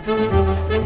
Música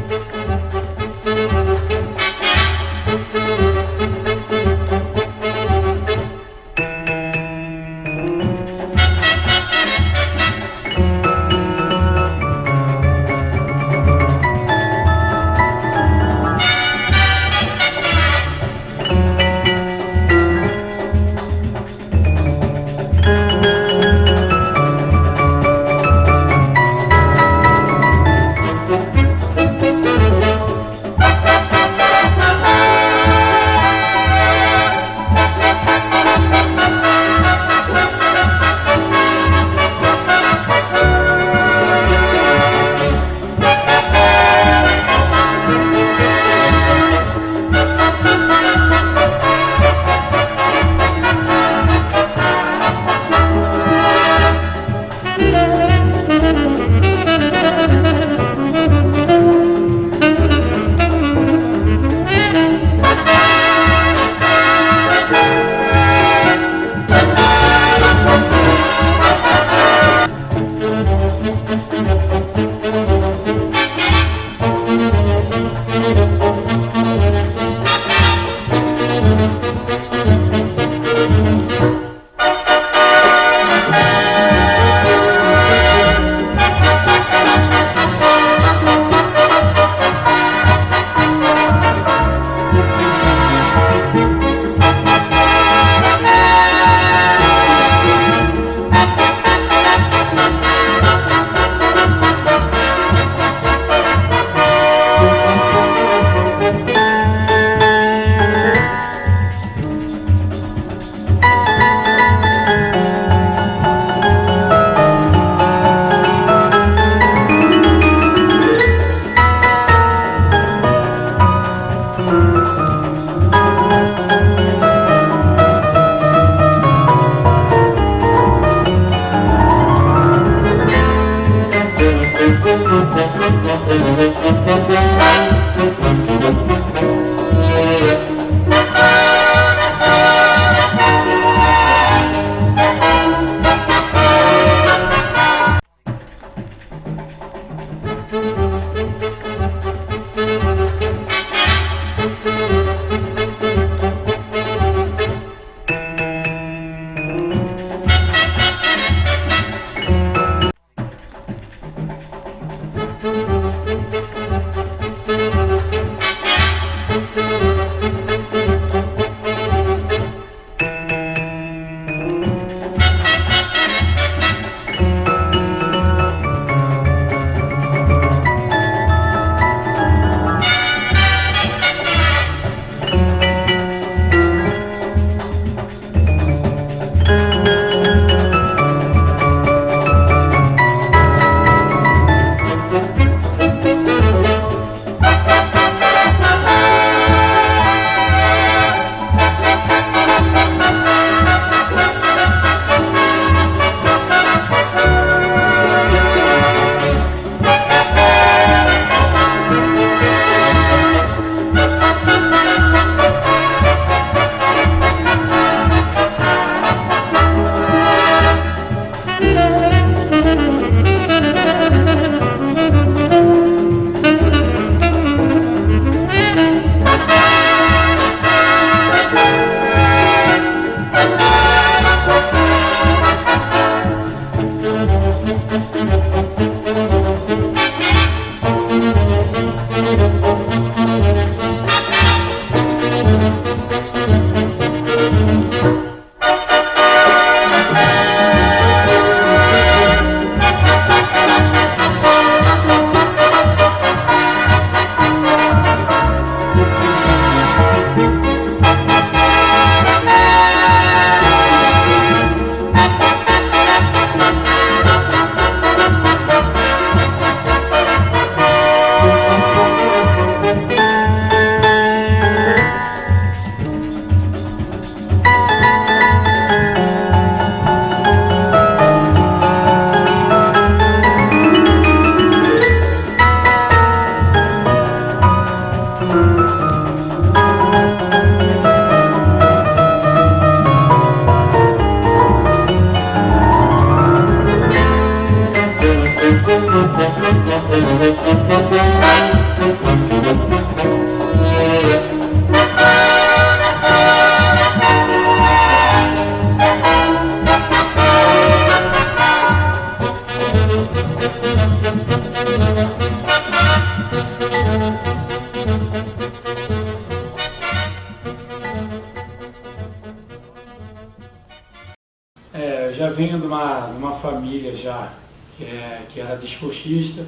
família já que era desportista,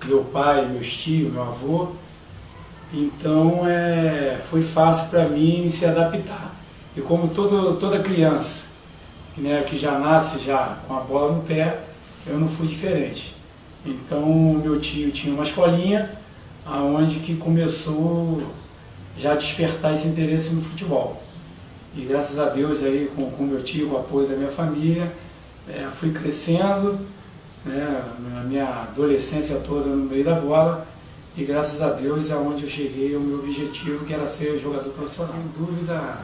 meu pai, meus tios, meu avô. Então foi fácil para mim se adaptar. E como toda criança, né, que já nasce já com a bola no pé, eu não fui diferente. Então meu tio tinha uma escolinha aonde que começou já a despertar esse interesse no futebol. E graças a Deus aí com meu tio, com o apoio da minha família, fui crescendo, né, a minha adolescência toda no meio da bola, e graças a Deus é onde eu cheguei ao meu objetivo, que era ser jogador profissional. Sem dúvida,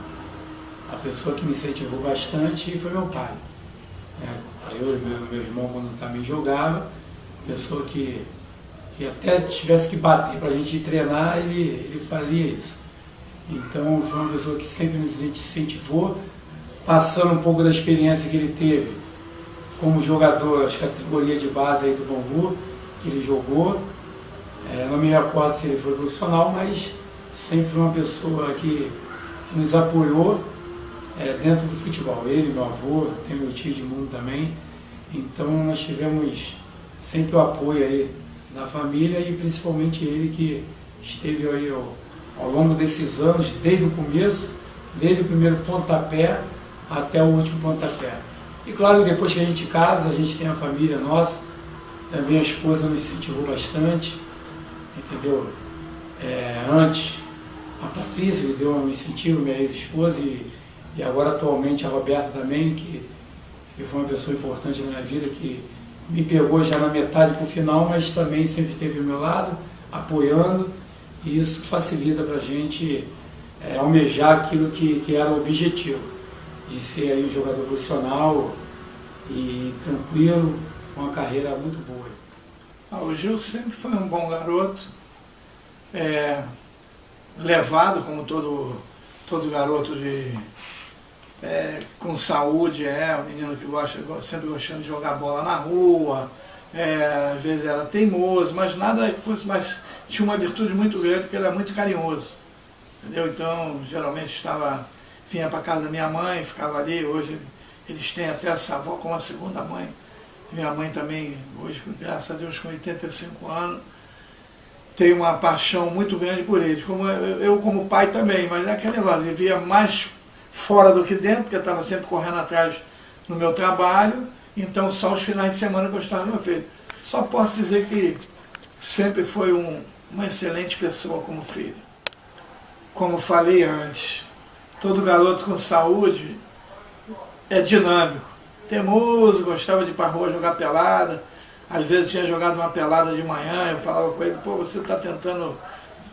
a pessoa que me incentivou bastante foi meu pai. Eu e meu irmão, quando também jogava, pessoa que até tivesse que bater para a gente treinar, ele fazia isso. Então foi uma pessoa que sempre nos incentivou, passando um pouco da experiência que ele teve como jogador, as categorias de base aí do Bangu, que ele jogou. Não me recordo se ele foi profissional, mas sempre foi uma pessoa que nos apoiou dentro do futebol. Ele, meu avô, tem meu tio de mundo também. Então nós tivemos sempre o apoio aí da família e principalmente ele que esteve aí ao longo desses anos, desde o começo, desde o primeiro pontapé até o último pontapé. E claro, depois que a gente casa, a gente tem a família nossa, também a esposa nos incentivou bastante, entendeu? Antes, a Patrícia me deu um incentivo, minha ex-esposa, e agora atualmente a Roberta também, que foi uma pessoa importante na minha vida, que me pegou já na metade para o final, mas também sempre esteve ao meu lado, apoiando, e isso facilita para a gente almejar aquilo que era o objetivo, de ser aí um jogador profissional e tranquilo, com uma carreira muito boa. O Gil sempre foi um bom garoto, levado como todo garoto com saúde, um menino que sempre gostando de jogar bola na rua, às vezes era teimoso, mas nada que fosse mais. Tinha uma virtude muito grande, porque ele era muito carinhoso, entendeu? Então, geralmente vinha para casa da minha mãe, ficava ali. Hoje eles têm até essa avó como a segunda mãe. Minha mãe também, hoje, graças a Deus, com 85 anos, tem uma paixão muito grande por eles. Eu como pai também, mas é aquele negócio, vivia mais fora do que dentro, porque eu estava sempre correndo atrás no meu trabalho, então só os finais de semana que eu estava com meu filho. Só posso dizer que sempre foi uma excelente pessoa como filho. Como falei antes, todo garoto com saúde é dinâmico, teimoso, gostava de ir para a rua jogar pelada. Às vezes tinha jogado uma pelada de manhã, eu falava com ele, pô, você está tentando,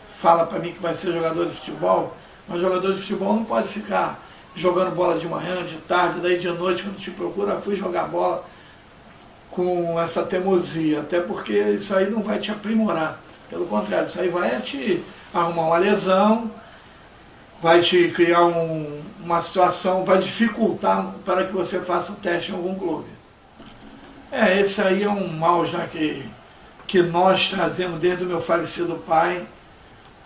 fala para mim que vai ser jogador de futebol, mas jogador de futebol não pode ficar jogando bola de manhã, de tarde, daí de noite, quando te procura, fui jogar bola com essa teimosia, até porque isso aí não vai te aprimorar. Pelo contrário, isso aí vai te arrumar uma lesão, vai te criar uma situação, vai dificultar para que você faça o teste em algum clube. Esse aí é um mal já que nós trazemos desde o meu falecido pai,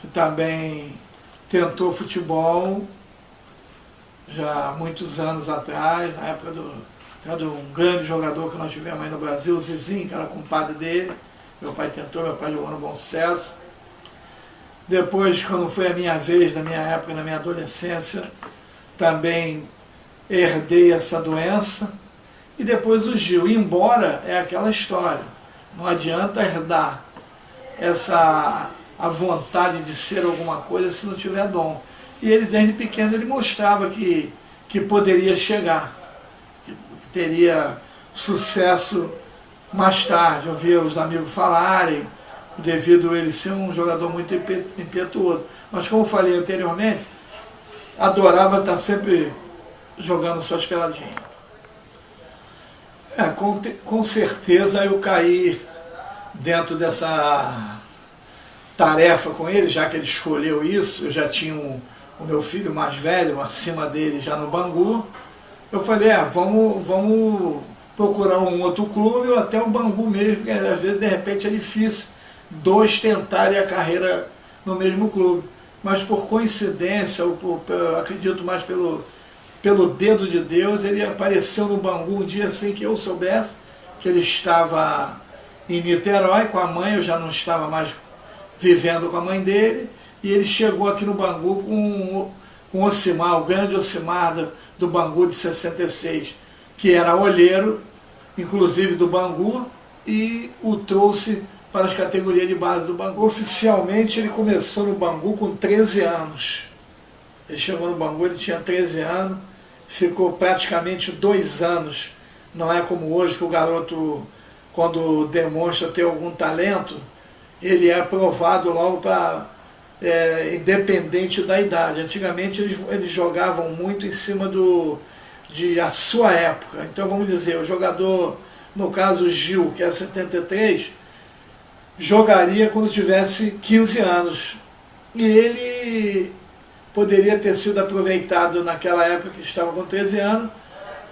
que também tentou futebol já há muitos anos atrás, na época de um grande jogador que nós tivemos aí no Brasil, o Zizinho, que era compadre dele. Meu pai tentou, meu pai jogou no Bom Sucesso. Depois, quando foi a minha vez, na minha época, na minha adolescência, também herdei essa doença. E depois o Gil, embora é aquela história, não adianta herdar a vontade de ser alguma coisa se não tiver dom. E ele, desde pequeno, ele mostrava que poderia chegar, que teria sucesso mais tarde. Eu via os amigos falarem, devido a ele ser um jogador muito impetuoso. Mas, como eu falei anteriormente, adorava estar sempre jogando suas peladinhas. Com certeza eu caí dentro dessa tarefa com ele, já que ele escolheu isso. Eu já tinha o meu filho mais velho acima dele já no Bangu. Eu falei, vamos procurar um outro clube ou até o Bangu mesmo, porque às vezes de repente é difícil dois tentarem a carreira no mesmo clube. Mas por coincidência, acredito mais pelo dedo de Deus, ele apareceu no Bangu um dia sem que eu soubesse, que ele estava em Niterói com a mãe, eu já não estava mais vivendo com a mãe dele, e ele chegou aqui no Bangu com o Ocimar, o grande Ocimar do Bangu de 66, que era olheiro, inclusive do Bangu, e o trouxe para as categorias de base do Bangu. Oficialmente ele começou no Bangu com 13 anos. Ele chegou no Bangu, ele tinha 13 anos, ficou praticamente 2 anos. Não é como hoje que o garoto, quando demonstra ter algum talento, ele é aprovado logo para independente da idade. Antigamente eles jogavam muito em cima a sua época. Então vamos dizer, o jogador, no caso Gil, que é 73, jogaria quando tivesse 15 anos. E ele poderia ter sido aproveitado naquela época que estava com 13 anos,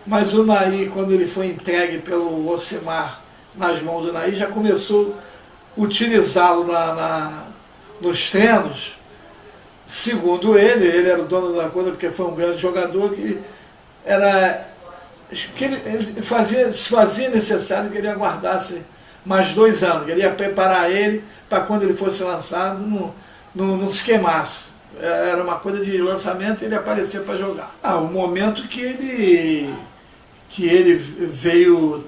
mas o Naí, quando ele foi entregue pelo Ocimar nas mãos do Naí, já começou a utilizá-lo nos treinos. Segundo ele era o dono da coisa porque foi um grande jogador ele fazia necessário que ele aguardasse mais 2 anos, que ele ia preparar ele para quando ele fosse lançado não se queimasse. Era uma coisa de lançamento e ele aparecer para jogar. O momento que ele veio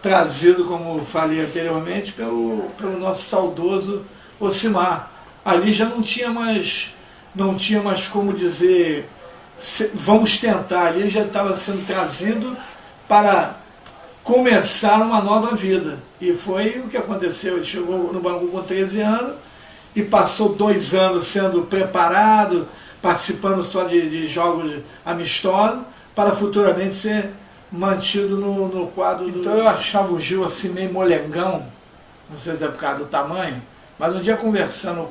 trazido, como falei anteriormente, pelo nosso saudoso Ocimar. Ali já não tinha mais como dizer, vamos tentar, ali já estava sendo trazido para começar uma nova vida. E foi o que aconteceu. Ele chegou no Bangu com 13 anos e passou 2 anos sendo preparado, participando só de jogos amistosos, para futuramente ser mantido no quadro. Então eu achava o Gil assim meio molengão, não sei se é por causa do tamanho, mas um dia conversando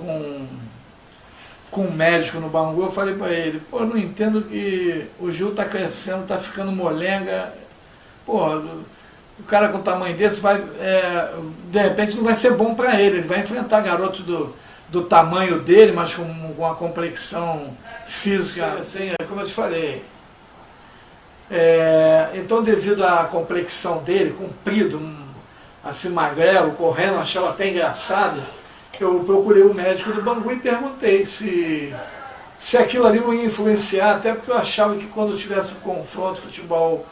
com um médico no Bangu, eu falei para ele, pô, eu não entendo que o Gil está crescendo, está ficando molenga, pô, o cara com o tamanho desse vai, de repente não vai ser bom para ele vai enfrentar garoto do tamanho dele, mas com uma complexão física, assim, como eu te falei. Então, devido à complexão dele, comprido, assim magrelo, correndo, eu achava até engraçado, eu procurei o médico do Bangu e perguntei se aquilo ali não ia influenciar, até porque eu achava que quando tivesse um confronto, futebol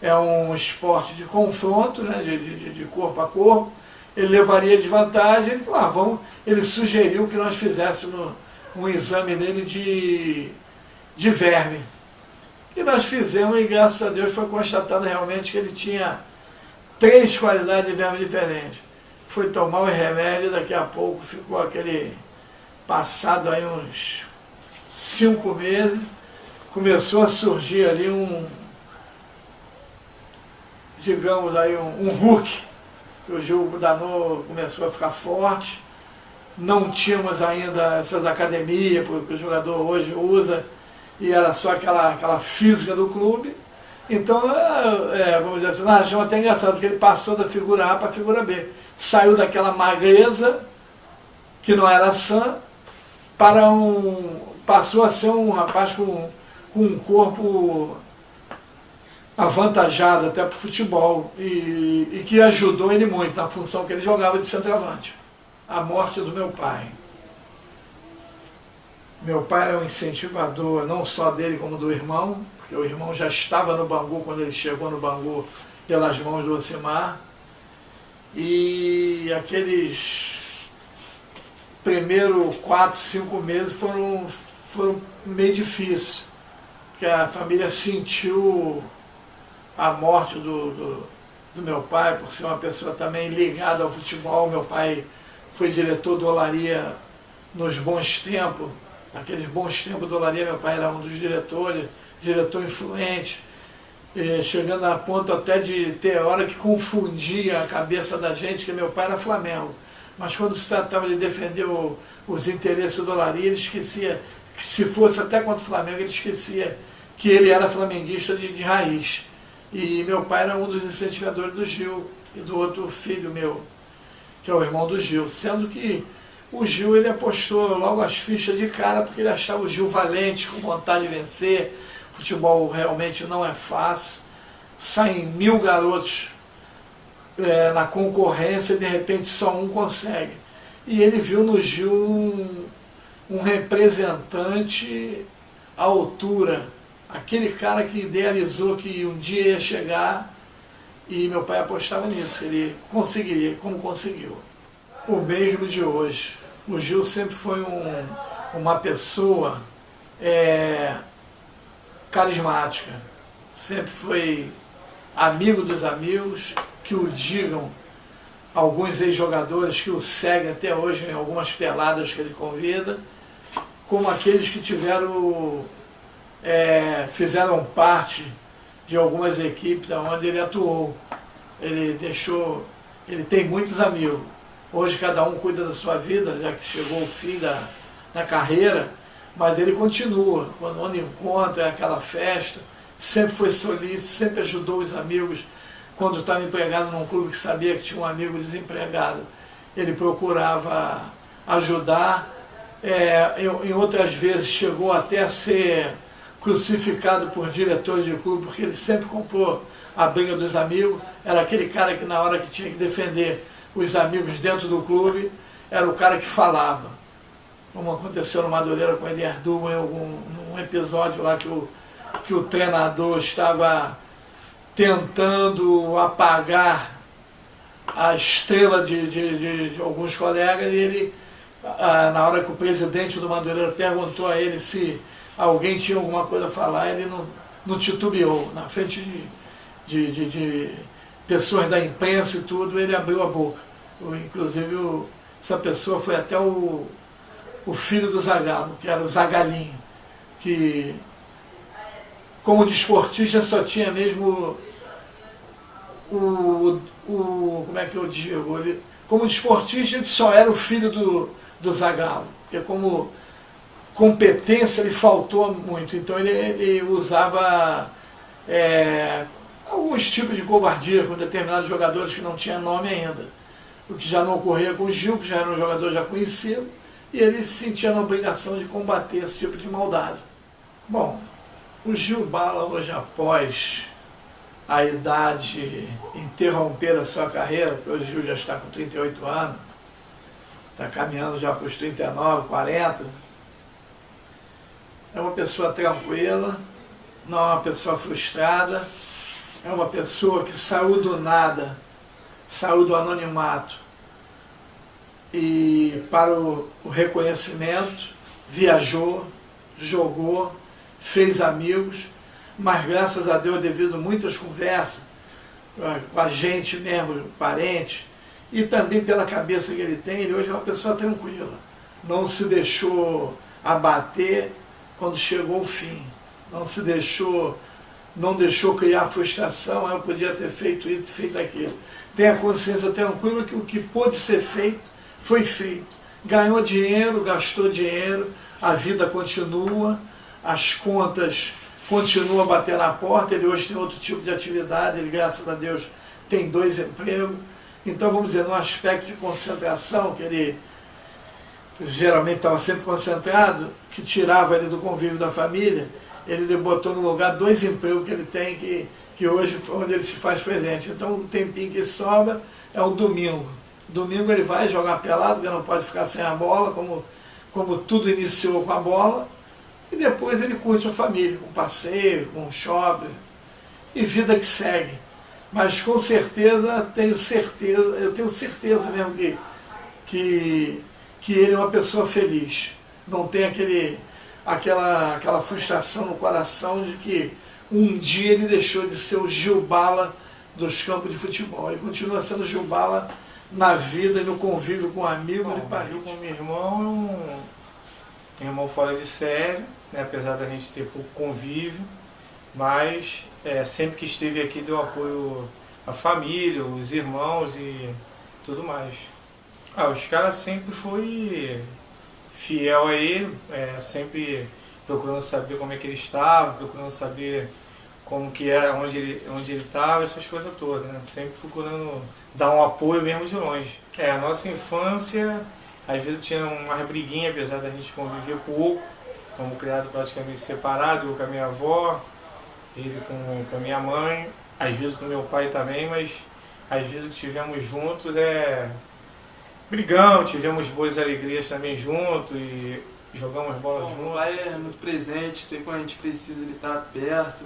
é um esporte de confronto, né, de corpo a corpo, ele levaria desvantagem. Ele falou, ele sugeriu que nós fizéssemos um exame nele de verme. E nós fizemos, e graças a Deus foi constatado realmente que ele tinha 3 qualidades de verme diferentes. Foi tomar o remédio, daqui a pouco ficou aquele, passado aí uns 5 meses, começou a surgir ali digamos aí um Hulk. O Gil danou, começou a ficar forte. Não tínhamos ainda essas academias, porque o jogador hoje usa, e era só aquela física do clube. Então, vamos dizer assim, achamos até engraçado, porque ele passou da figura A para a figura B. Saiu daquela magreza, que não era sã, passou a ser um rapaz com um corpo avantajado até para o futebol, e que ajudou ele muito na função que ele jogava de centroavante. A morte do meu pai. Meu pai era um incentivador, não só dele como do irmão, porque o irmão já estava no Bangu quando ele chegou no Bangu pelas mãos do Ocimar. E aqueles primeiros 4, 5 meses foram meio difíceis, porque a família sentiu a morte do meu pai, por ser uma pessoa também ligada ao futebol. Meu pai foi diretor do Olaria nos bons tempos, naqueles bons tempos do Olaria, meu pai era um dos diretores, diretor influente, chegando a ponto até de ter hora que confundia a cabeça da gente, que meu pai era Flamengo. Mas quando se tratava de defender os interesses do Olaria, ele esquecia, que se fosse até contra o Flamengo, ele esquecia que ele era flamenguista de raiz. E meu pai era um dos incentivadores do Gil e do outro filho meu, que é o irmão do Gil, sendo que o Gil ele apostou logo as fichas de cara, porque ele achava o Gil valente, com vontade de vencer. Futebol realmente não é fácil, saem 1000 garotos na concorrência, de repente só um consegue. E ele viu no Gil um representante à altura, aquele cara que idealizou que um dia ia chegar, e meu pai apostava nisso, ele conseguiria, como conseguiu. O mesmo de hoje. O Gil sempre foi uma pessoa carismática, sempre foi amigo dos amigos, que o digam alguns ex-jogadores que o seguem até hoje em algumas peladas que ele convida, como aqueles que fizeram parte de algumas equipes onde ele atuou. Ele tem muitos amigos. Hoje cada um cuida da sua vida, já que chegou o fim da carreira, mas ele continua. Quando o encontro, é aquela festa, sempre foi solícito, sempre ajudou os amigos. Quando estava empregado num clube que sabia que tinha um amigo desempregado, ele procurava ajudar. Em outras vezes chegou até a ser crucificado por diretores de clube, porque ele sempre comprou a briga dos amigos. Era aquele cara que na hora que tinha que defender os amigos dentro do clube, era o cara que falava. Como aconteceu no Madureira com ele Erdu, num episódio lá que o treinador estava tentando apagar a estrela de alguns colegas, e ele, na hora que o presidente do Madureira perguntou a ele se alguém tinha alguma coisa a falar, ele não titubeou. Na frente de pessoas da imprensa e tudo, ele abriu a boca. Inclusive, essa pessoa foi até o filho do Zagallo, que era o Zagalinho, que como desportista só tinha mesmo como é que eu digo? Como desportista ele só era o filho do Zagallo, porque como competência ele faltou muito, então ele usava alguns tipos de covardia com determinados jogadores que não tinham nome ainda, o que já não ocorria com o Gil, que já era um jogador já conhecido, e ele se sentia na obrigação de combater esse tipo de maldade. Bom, o Gil Bala hoje, após a idade interromper a sua carreira, porque o Gil já está com 38 anos, está caminhando já para os 39, 40, é uma pessoa tranquila, não é uma pessoa frustrada, é uma pessoa que saiu do nada, saiu do anonimato e para o reconhecimento, viajou, jogou, fez amigos, mas graças a Deus, devido a muitas conversas com a gente mesmo, parente, e também pela cabeça que ele tem, ele hoje é uma pessoa tranquila, não se deixou abater quando chegou o fim, não deixou criar frustração, eu podia ter feito isso, feito aquilo. Tem a consciência tranquila que o que pôde ser feito, foi feito. Ganhou dinheiro, gastou dinheiro, a vida continua, as contas continuam a bater na porta, ele hoje tem outro tipo de atividade, ele, graças a Deus, tem 2 empregos. Então, vamos dizer, no aspecto de concentração, que ele geralmente estava sempre concentrado, que tirava ele do convívio da família, ele botou no lugar 2 empregos que ele tem, que hoje é onde ele se faz presente. Então, o tempinho que sobra é o domingo. Domingo ele vai jogar pelado, porque não pode ficar sem a bola, como tudo iniciou com a bola, e depois ele curte a família, com passeio, com shopping, e vida que segue. Mas com certeza, eu tenho certeza mesmo que ele é uma pessoa feliz. Não tem aquela frustração no coração de que um dia ele deixou de ser o Gil Bala dos campos de futebol. Ele continua sendo Gil Bala na vida e no convívio com amigos e parentes. Com meu irmão, um irmão fora de série, né, apesar da gente ter pouco convívio, mas sempre que esteve aqui deu apoio à família, os irmãos e tudo mais. Os caras sempre foi fiel a ele, sempre procurando saber como é que ele estava, procurando saber como que era, onde ele estava, essas coisas todas, né? Sempre procurando dar um apoio mesmo de longe. A nossa infância, às vezes tinha uma briguinha, apesar da gente conviver pouco, como criado praticamente separado, eu com a minha avó, ele com a minha mãe, às vezes com meu pai também, mas Às vezes o que tivemos juntos brigamos, tivemos boas alegrias também juntos e jogamos bola juntos. Meu pai é muito presente, sempre quando a gente precisa ele tá perto,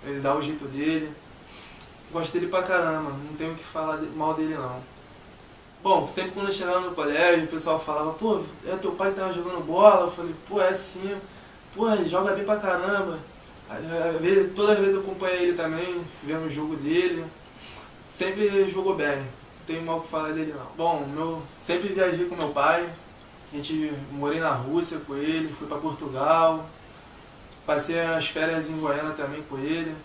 ele dá o jeito dele. Gosto dele pra caramba, não tenho o que falar mal dele não. Bom, sempre quando eu chegava no colégio, o pessoal falava, pô, é teu pai que tava jogando bola? Eu falei, pô, é sim, pô, ele joga bem pra caramba. Toda vez eu acompanhei ele também, vendo o jogo dele, sempre jogou bem, não tenho mal o que falar dele não. Bom, sempre viajei com meu pai, morei na Rússia com ele, fui pra Portugal, passei as férias em Goiânia também com ele.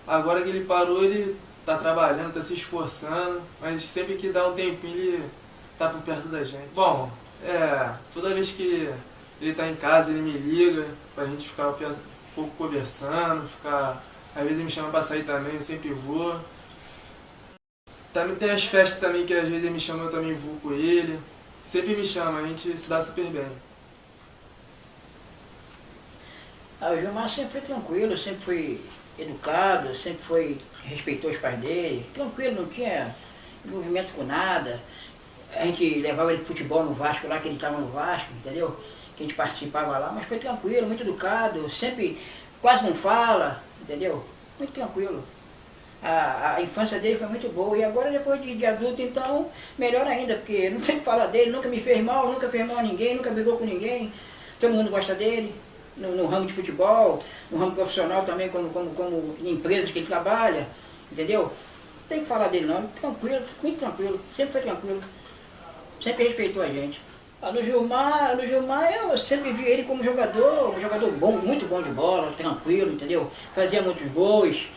Agora que ele parou, ele tá trabalhando, tá se esforçando, mas sempre que dá um tempinho ele tá por perto da gente. Bom, toda vez que ele tá em casa ele me liga pra gente ficar um pouco conversando, às vezes ele me chama pra sair também, eu sempre vou. Também tem as festas também que às vezes ele me chama, eu também vou com ele. Sempre me chama, a gente se dá super bem. O Gilmar sempre foi tranquilo, sempre foi educado, sempre respeitou os pais dele, tranquilo, não tinha envolvimento com nada. A gente levava ele de futebol no Vasco lá, que ele estava no Vasco, entendeu? Que a gente participava lá, mas foi tranquilo, muito educado, sempre quase não fala, entendeu? Muito tranquilo. A infância dele foi muito boa e agora depois de adulto então, melhor ainda, porque não tem que falar dele, nunca me fez mal, nunca fez mal a ninguém, nunca brigou com ninguém, todo mundo gosta dele. No ramo de futebol, no ramo profissional também, como em empresas que ele trabalha, entendeu? Não tem que falar dele não, tranquilo, muito tranquilo, sempre foi tranquilo, sempre respeitou a gente. No Gilmar eu sempre vi ele como um jogador bom, muito bom de bola, tranquilo, entendeu? Fazia muitos gols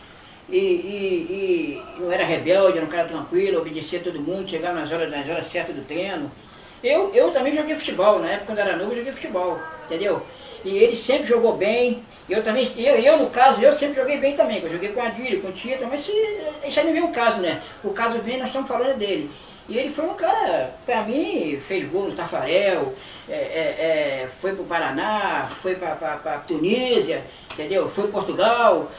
e não era rebelde, era um cara tranquilo, obedecia a todo mundo, chegava nas horas certas do treino. Eu também joguei futebol, na época quando era novo eu joguei futebol, entendeu? E ele sempre jogou bem, no caso, eu sempre joguei bem também, que eu joguei com a Adílio, com o Tito, mas isso aí não vem o caso, né? O caso vem, nós estamos falando dele. E ele foi um cara, pra mim, fez gol no Tafarel, foi pro Paraná, foi pra Tunísia, entendeu? Foi pro Portugal.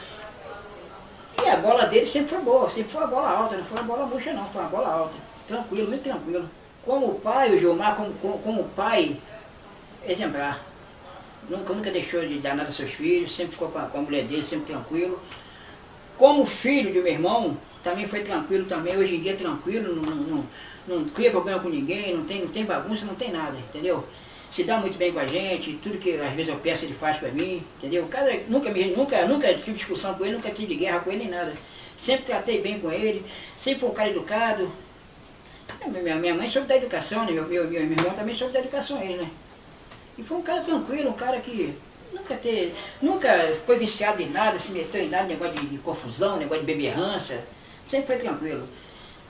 E a bola dele sempre foi boa, sempre foi uma bola alta, não foi uma bola murcha não, foi uma bola alta. Tranquilo, muito tranquilo. Como pai, o Gilmar, como pai, exemplar. Nunca deixou de dar nada aos seus filhos, sempre ficou com a mulher dele, sempre tranquilo. Como filho de meu irmão, também foi tranquilo também, hoje em dia é tranquilo, não cria problema com ninguém, não tem bagunça, não tem nada, entendeu? Se dá muito bem com a gente, tudo que às vezes eu peço ele faz pra mim, entendeu? Nunca tive discussão com ele, nunca tive guerra com ele nem nada. Sempre tratei bem com ele, sempre foi um cara educado. Minha mãe soube da educação, né? Meu irmão também soube da educação ele, né? E foi um cara tranquilo, um cara que nunca foi viciado em nada, se meteu em nada, negócio de confusão, negócio de beberrança, sempre foi tranquilo.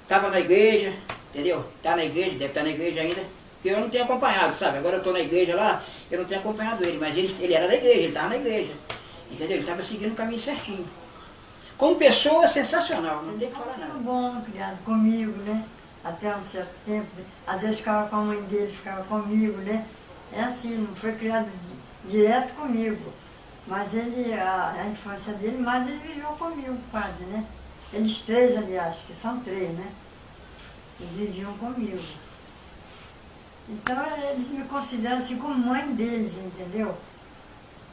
Estava na igreja, entendeu? Tá na igreja, deve estar na igreja ainda, porque eu não tenho acompanhado, sabe? Agora eu estou na igreja lá, eu não tenho acompanhado ele, mas ele era da igreja, ele estava na igreja, entendeu? Ele estava seguindo o caminho certinho. Como pessoa, sensacional, não tem que falar nada. Muito bom, criado comigo, né? Até um certo tempo, às vezes ficava com a mãe dele, ficava comigo, né? É assim, não foi criado direto comigo, mas a infância dele, mas ele viveu comigo quase, né? Eles três, aliás, que são três, né? Eles viviam comigo. Então eles me consideram assim como mãe deles, entendeu?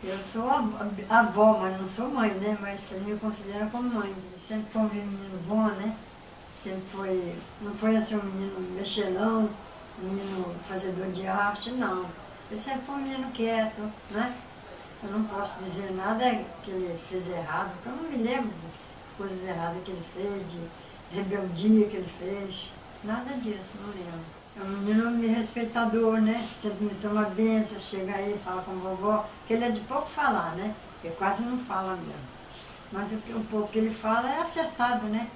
Eu sou a avó, mas não sou mãe, né? Mas eles me consideram como mãe. Eles sempre foi um menino bom, né? Sempre não foi assim um menino mexelão, um menino fazedor de arte, não. Ele sempre foi um menino quieto, né? Eu não posso dizer nada que ele fez errado, porque eu não me lembro de coisas erradas que ele fez, de rebeldia que ele fez. Nada disso, não lembro. É um menino me respeitador, né? Sempre me toma benção, chega aí, fala com a vovó, que ele é de pouco falar, né? Ele quase não fala mesmo. Mas o pouco que ele fala é acertado, né?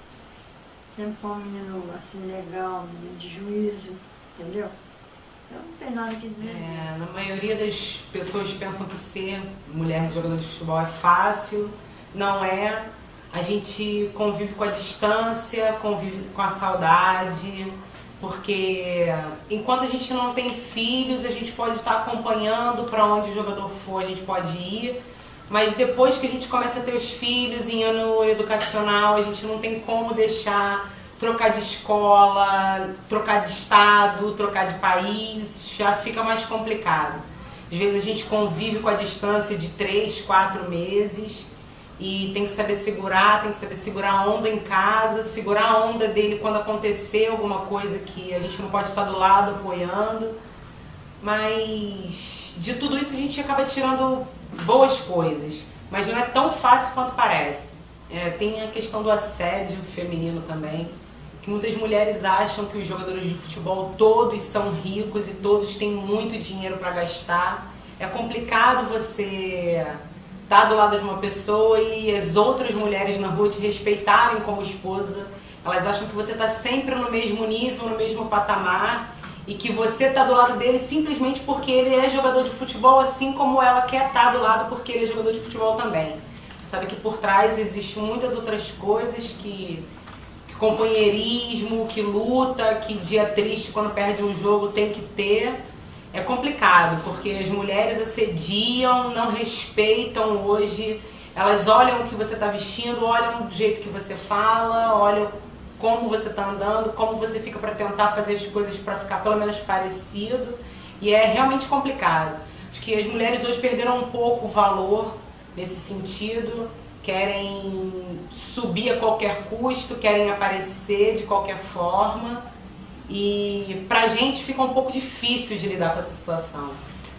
Sempre foi um menino assim legal, um menino de juízo, entendeu? Eu não tenho nada que dizer. Na maioria das pessoas pensam que ser mulher de jogador de futebol é fácil, não é. A gente convive com a distância, convive com a saudade, porque enquanto a gente não tem filhos, a gente pode estar acompanhando para onde o jogador for, a gente pode ir, mas depois que a gente começa a ter os filhos em ano educacional, a gente não tem como deixar trocar de escola, trocar de estado, trocar de país, já fica mais complicado. Às vezes a gente convive com a distância de 3, 4 meses e tem que saber segurar a onda em casa, segurar a onda dele quando acontecer alguma coisa que a gente não pode estar do lado apoiando. Mas de tudo isso a gente acaba tirando boas coisas, mas não é tão fácil quanto parece. Tem a questão do assédio feminino também, que muitas mulheres acham que os jogadores de futebol todos são ricos e todos têm muito dinheiro para gastar. É complicado você estar do lado de uma pessoa e as outras mulheres na rua te respeitarem como esposa. Elas acham que você está sempre no mesmo nível, no mesmo patamar, e que você está do lado dele simplesmente porque ele é jogador de futebol, assim como ela quer estar do lado porque ele é jogador de futebol também. Sabe que por trás existem muitas outras coisas, que companheirismo, que luta, que dia triste quando perde um jogo tem que ter. É complicado, porque as mulheres assediam, não respeitam hoje, elas olham o que você está vestindo, olham do jeito que você fala, olham como você está andando, como você fica para tentar fazer as coisas para ficar pelo menos parecido, e é realmente complicado. Acho que as mulheres hoje perderam um pouco o valor nesse sentido, querem subir a qualquer custo, querem aparecer de qualquer forma, e pra gente fica um pouco difícil de lidar com essa situação.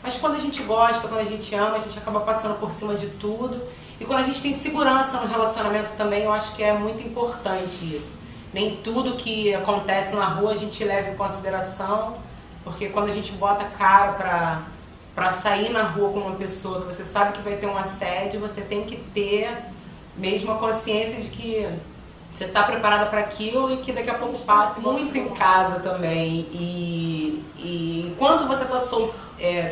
Mas quando a gente gosta, quando a gente ama, a gente acaba passando por cima de tudo, e quando a gente tem segurança no relacionamento também, eu acho que é muito importante isso. Nem tudo que acontece na rua a gente leva em consideração, porque quando a gente bota a cara pra sair na rua com uma pessoa que você sabe que vai ter um assédio, você tem que ter mesmo a consciência de que você está preparada para aquilo e que daqui a pouco passa. Muito em casa também, e enquanto você está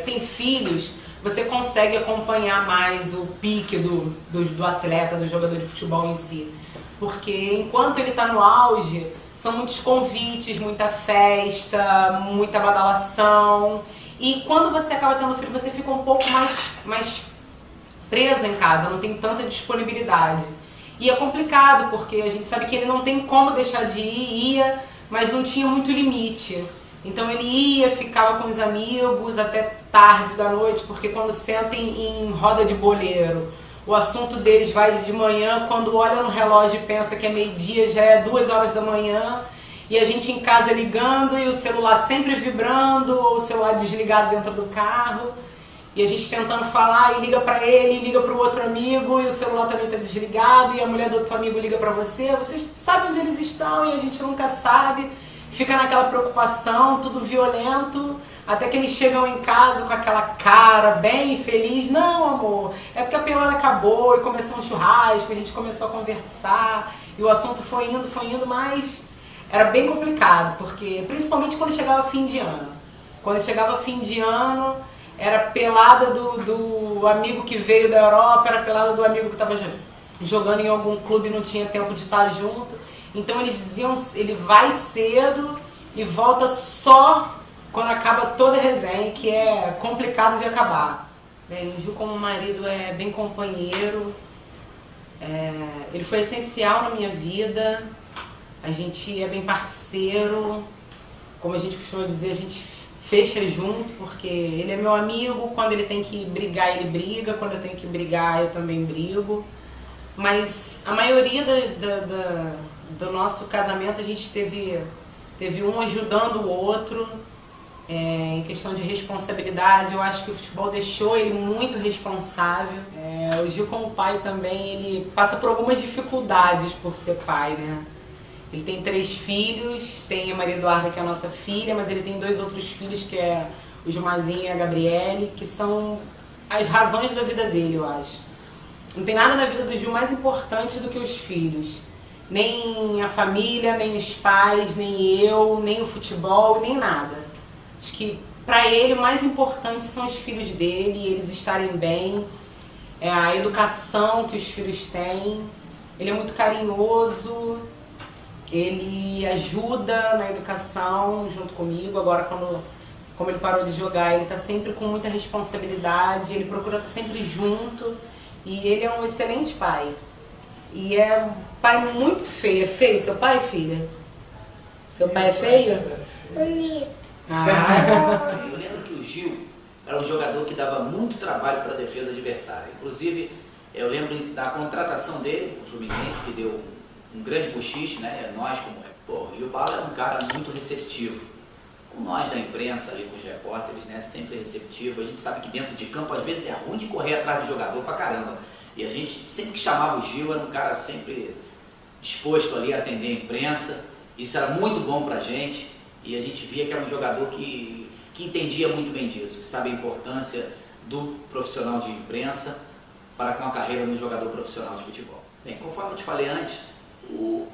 sem filhos, você consegue acompanhar mais o pique do atleta, do jogador de futebol em si. Porque enquanto ele está no auge, são muitos convites, muita festa, muita badalação. E quando você acaba tendo filho, você fica um pouco mais presa em casa, não tem tanta disponibilidade. E é complicado, porque a gente sabe que ele não tem como deixar de ir, ia, mas não tinha muito limite. Então ele ia, ficava com os amigos até tarde da noite, porque quando sentem em roda de boleiro, o assunto deles vai de manhã, quando olha no relógio e pensa que é meio-dia, já é 2 horas da manhã, e a gente em casa ligando e o celular sempre vibrando, ou o celular desligado dentro do carro, e a gente tentando falar e liga pra ele, liga pro outro amigo, e o celular também tá desligado, e a mulher do outro amigo liga pra você, vocês sabem onde eles estão e a gente nunca sabe, fica naquela preocupação, tudo violento. Até que eles chegam em casa com aquela cara bem feliz. Não, amor, é porque a pelada acabou e começou um churrasco, a gente começou a conversar e o assunto foi indo, mas era bem complicado, porque principalmente quando chegava fim de ano. Quando chegava fim de ano, era pelada do amigo que veio da Europa, era pelada do amigo que estava jogando em algum clube e não tinha tempo de estar junto. Então eles diziam, ele vai cedo e volta só quando acaba toda a resenha, que é complicado de acabar. Bem, o Gil como marido é bem companheiro, ele foi essencial na minha vida, a gente é bem parceiro, como a gente costuma dizer, a gente fecha junto, porque ele é meu amigo, quando ele tem que brigar ele briga, quando eu tenho que brigar eu também brigo, mas a maioria do nosso casamento a gente teve um ajudando o outro. Em questão de responsabilidade, eu acho que o futebol deixou ele muito responsável. O Gil como pai também, ele passa por algumas dificuldades por ser pai, né? Ele tem 3 filhos, tem a Maria Eduarda, que é a nossa filha, mas ele tem 2 outros filhos, que é o Gilmazinho e a Gabriele, que são as razões da vida dele, eu acho. Não tem nada na vida do Gil mais importante do que os filhos. Nem a família, nem os pais, nem eu, nem o futebol, nem nada. Acho que para ele o mais importante são os filhos dele, eles estarem bem, a educação que os filhos têm. Ele é muito carinhoso, ele ajuda na educação junto comigo. Agora, como ele parou de jogar, ele está sempre com muita responsabilidade, ele procura estar sempre junto, e ele é um excelente pai. E é um pai muito feio. É feio seu pai, filha? Seu pai é feio? Bonito. Ah. Eu lembro que o Gil era um jogador que dava muito trabalho para a defesa adversária. Inclusive, eu lembro da contratação dele, o Fluminense, que deu um grande bochiche, né? Nós, como pô, o Gil Bala era um cara muito receptivo. Com nós da imprensa ali, com os repórteres, né? Sempre receptivo. A gente sabe que dentro de campo, às vezes, é ruim de correr atrás do jogador pra caramba. E a gente, sempre que chamava o Gil, era um cara sempre disposto ali a atender a imprensa. Isso era muito bom pra gente. E a gente via que era um jogador que entendia muito bem disso, que sabe a importância do profissional de imprensa para com a carreira no jogador profissional de futebol. Bem, conforme eu te falei antes, o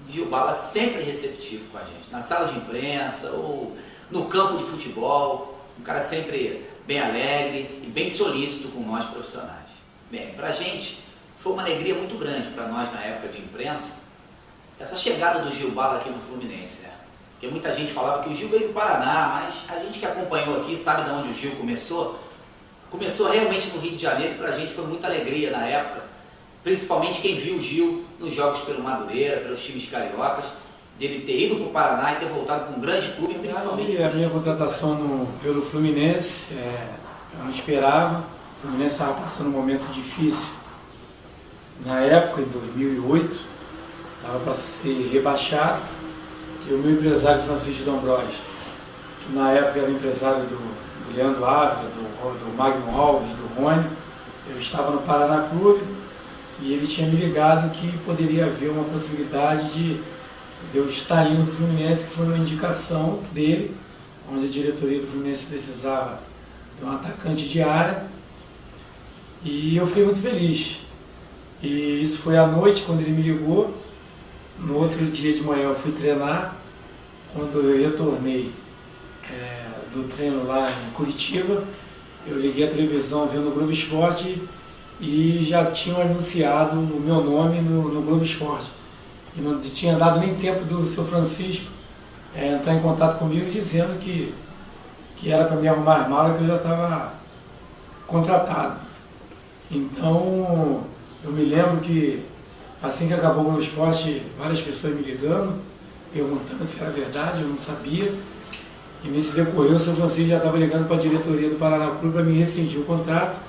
Gil Bala sempre receptivo com a gente, na sala de imprensa ou no campo de futebol, um cara sempre bem alegre e bem solícito com nós profissionais. Bem, pra gente foi uma alegria muito grande para nós na época de imprensa, essa chegada do Gil Bala aqui no Fluminense, né? Porque muita gente falava que o Gil veio do Paraná, mas a gente que acompanhou aqui sabe de onde o Gil começou. Começou realmente no Rio de Janeiro, para a gente foi muita alegria na época, principalmente quem viu o Gil nos jogos pelo Madureira, pelos times cariocas, dele ter ido para o Paraná e ter voltado com um grande clube, principalmente. A minha contratação pelo Fluminense, eu não esperava, o Fluminense estava passando um momento difícil. Na época, em 2008, estava para ser rebaixado, e o meu empresário Francisco D'Ambrosio, que na época era empresário do Leandro Ávila, do Magno Alves, do Rony, eu estava no Paraná Clube e ele tinha me ligado que poderia haver uma possibilidade de eu estar indo para o Fluminense, que foi uma indicação dele, onde a diretoria do Fluminense precisava de um atacante de área, e eu fiquei muito feliz. E isso foi à noite, quando ele me ligou. No outro dia de manhã eu fui treinar. Quando eu retornei do treino lá em Curitiba, eu liguei a televisão vendo o Globo Esporte e já tinham anunciado o meu nome no Globo Esporte. E não tinha dado nem tempo do seu Francisco entrar em contato comigo dizendo que era para me arrumar as malas, que eu já estava contratado. Então, eu me lembro que assim que acabou o Globo Esporte, várias pessoas me ligando, perguntando se era verdade, eu não sabia. E nesse decorrer, o seu Francisco já estava ligando para a diretoria do Paraná Clube para me rescindir o contrato,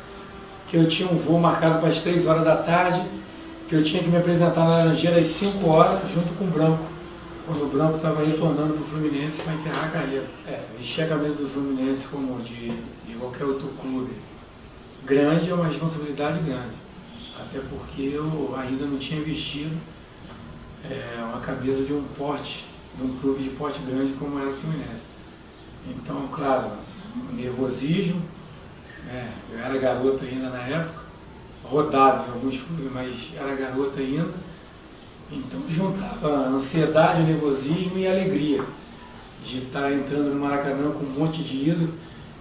que eu tinha um voo marcado para as 3 horas da tarde, que eu tinha que me apresentar na Laranjeira às 5 horas, junto com o Branco, quando o Branco estava retornando para o Fluminense para encerrar a carreira. Vestir a camisa do Fluminense como de qualquer outro clube grande é uma responsabilidade grande, até porque eu ainda não tinha vestido uma camisa de um clube de porte grande como era o Fluminense. Então, claro, nervosismo, eu era garoto ainda na época, rodado em alguns clubes, mas era garoto ainda, então juntava ansiedade, nervosismo e alegria de estar entrando no Maracanã com um monte de ídolo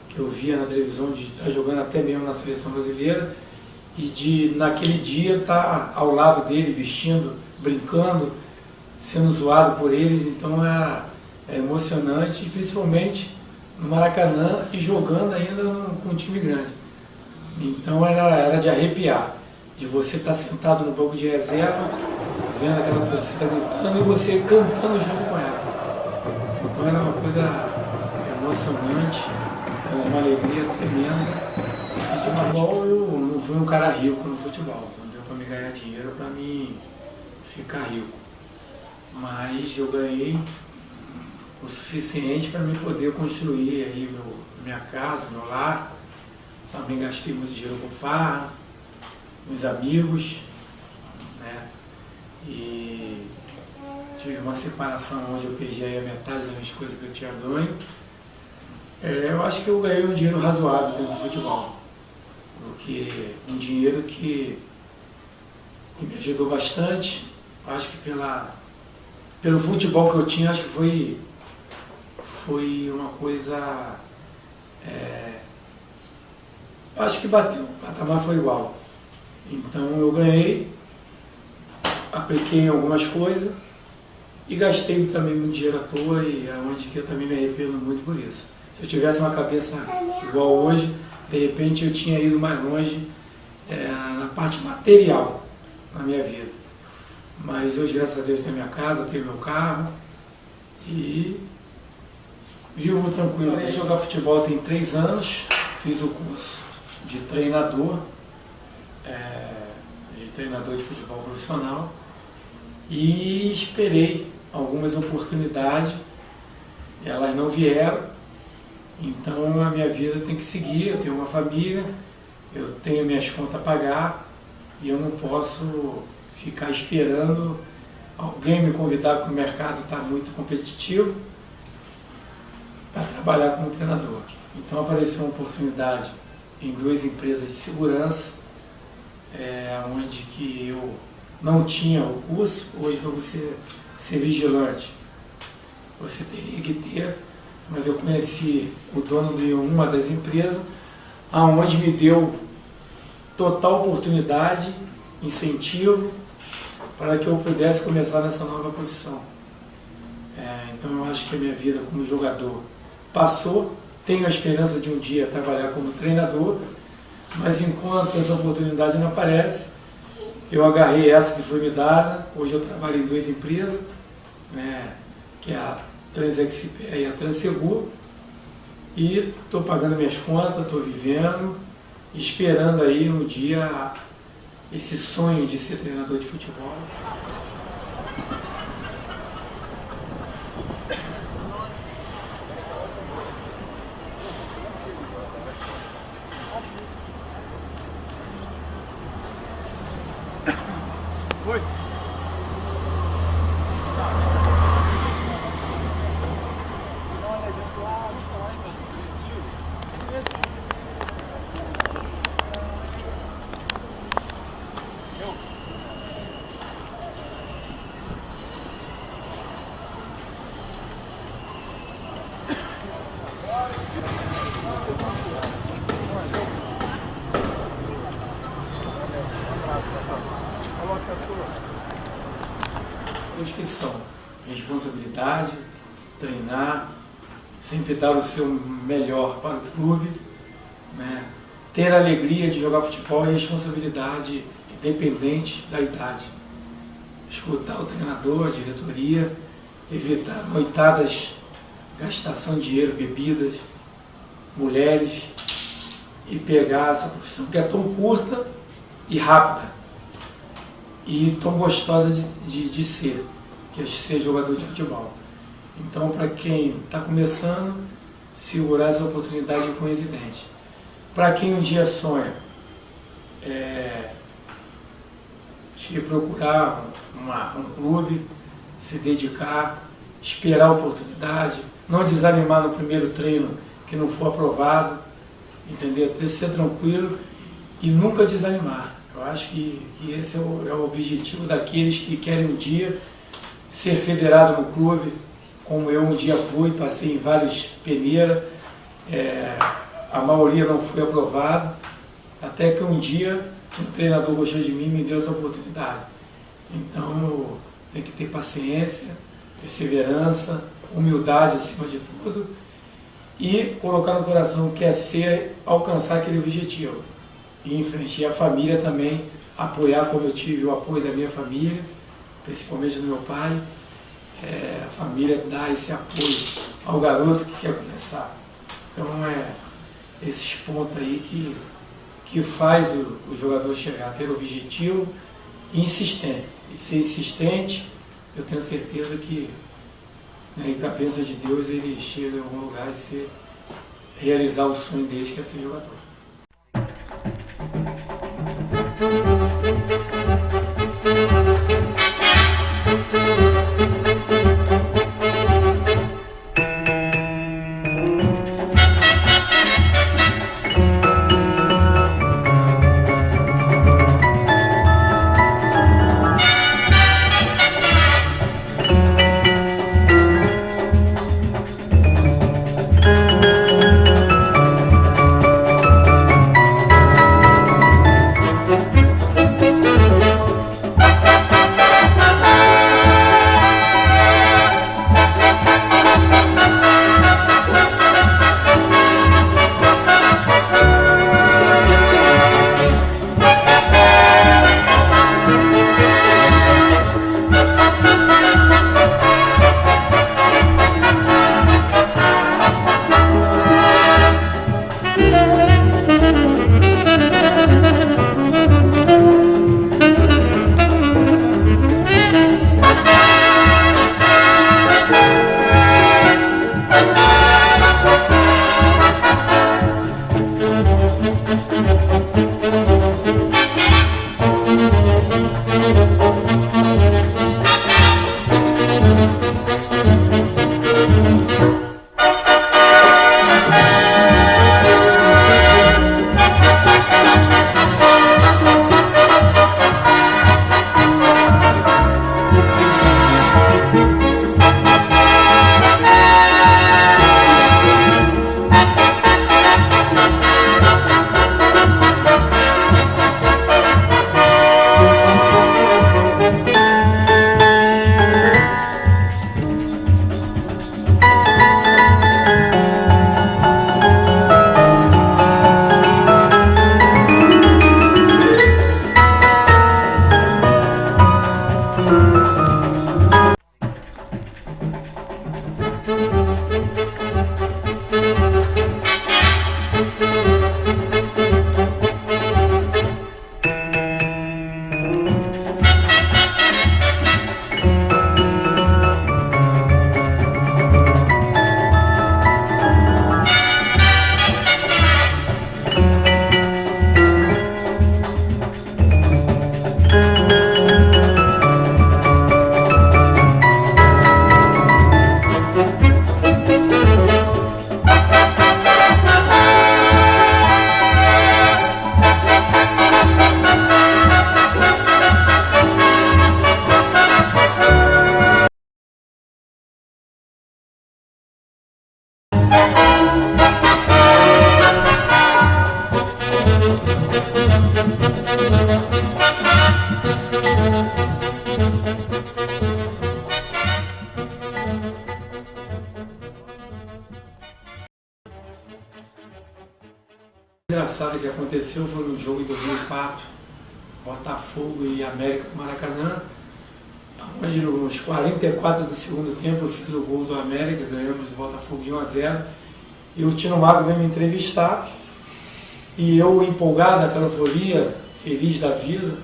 que eu via na televisão, de estar jogando até mesmo na seleção brasileira e de naquele dia estar ao lado dele, vestindo, brincando, sendo zoado por eles. Então era emocionante, principalmente no Maracanã e jogando ainda com um time grande. Então era de arrepiar, de você estar sentado no banco de reserva, vendo aquela torcida gritando e você cantando junto com ela. Então era uma coisa emocionante, era uma alegria tremenda. E de futebol eu não fui um cara rico no futebol, não deu para me ganhar dinheiro para mim ficar rico. Mas eu ganhei o suficiente para me poder construir aí minha casa, meu lar. Também gastei muito dinheiro com farra, meus amigos, né? E tive uma separação onde eu perdi aí a metade das minhas coisas que eu tinha ganho. Eu acho que eu ganhei um dinheiro razoável dentro do futebol, porque um dinheiro que me ajudou bastante. Acho que pelo futebol que eu tinha, acho que foi uma coisa... acho que bateu, o patamar foi igual. Então eu ganhei, apliquei em algumas coisas e gastei também muito dinheiro à toa, e é onde que eu também me arrependo muito por isso. Se eu tivesse uma cabeça igual hoje, de repente eu tinha ido mais longe na parte material na minha vida. Mas hoje, graças a Deus, tenho minha casa, tenho meu carro E vivo tranquilo. Eu jogar futebol tem 3 anos, fiz o curso de treinador, de futebol profissional, e esperei algumas oportunidades, elas não vieram, então a minha vida tem que seguir. Eu tenho uma família, eu tenho minhas contas a pagar, e eu não posso ficar esperando alguém me convidar, porque o mercado está muito competitivo, para trabalhar como treinador. Então apareceu uma oportunidade em 2 empresas de segurança, onde que eu não tinha o curso. Hoje, para você ser vigilante, você teria que ter, mas eu conheci o dono de uma das empresas, aonde me deu total oportunidade, incentivo, para que eu pudesse começar nessa nova profissão. Então eu acho que a minha vida como jogador passou, tenho a esperança de um dia trabalhar como treinador, mas enquanto essa oportunidade não aparece, eu agarrei essa que foi me dada. Hoje eu trabalho em 2 empresas, que é a Transexpert e a Transegur, e estou pagando minhas contas, estou vivendo, esperando aí um dia esse sonho de ser treinador de futebol. Os que são responsabilidade, treinar, sempre dar o seu melhor para o clube, ter a alegria de jogar futebol e responsabilidade independente da idade. Escutar o treinador, a diretoria, evitar noitadas, gastação de dinheiro, bebidas, mulheres, e pegar essa profissão que é tão curta e rápida e tão gostosa de ser, que é ser jogador de futebol. Então, para quem está começando, segurar essa oportunidade com residente. Para quem um dia sonha de procurar um clube, se dedicar, esperar a oportunidade, não desanimar no primeiro treino que não for aprovado, entender? Ter ser tranquilo e nunca desanimar. Eu acho que esse é o objetivo daqueles que querem um dia ser federado no clube, como eu um dia fui, passei em várias peneiras, a maioria não foi aprovado, até que um dia um treinador gostou de mim e me deu essa oportunidade. Então tem que ter paciência, perseverança, humildade acima de tudo, e colocar no coração que é alcançar aquele objetivo. E em frente. E a família também apoiar, como eu tive o apoio da minha família, principalmente do meu pai. A família dá esse apoio ao garoto que quer começar. Então esses pontos aí que faz o jogador chegar a ter objetivo e insistente. E ser insistente, eu tenho certeza que, com a bênção de Deus, ele chega em algum lugar e realizar o sonho deles, que é ser jogador. engraçado que aconteceu foi no jogo em 2004, Botafogo e América do Maracanã, onde nos 44 do segundo tempo eu fiz o gol do América, ganhamos do Botafogo de 1-0, e o Tino Mago veio me entrevistar, e eu empolgado naquela euforia, feliz da vida,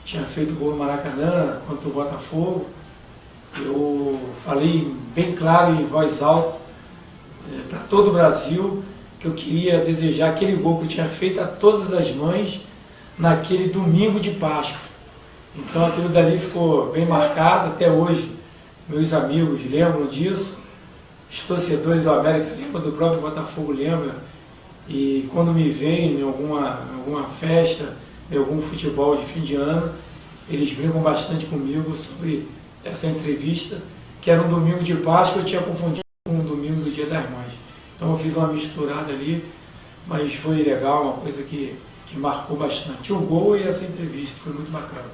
tinha feito gol no Maracanã contra o Botafogo. Eu falei bem claro em voz alta para todo o Brasil que eu queria desejar aquele gol que eu tinha feito a todas as mães naquele domingo de Páscoa. Então aquilo dali ficou bem marcado até hoje. Meus amigos lembram disso, os torcedores do América lembram, do próprio Botafogo lembram. E quando me veem em alguma festa, em algum futebol de fim de ano, eles brincam bastante comigo sobre essa entrevista, que era um domingo de Páscoa, eu tinha confundido com um domingo do Dia das Mães. Então eu fiz uma misturada ali, mas foi legal, uma coisa que marcou bastante. O gol e essa entrevista, foi muito bacana.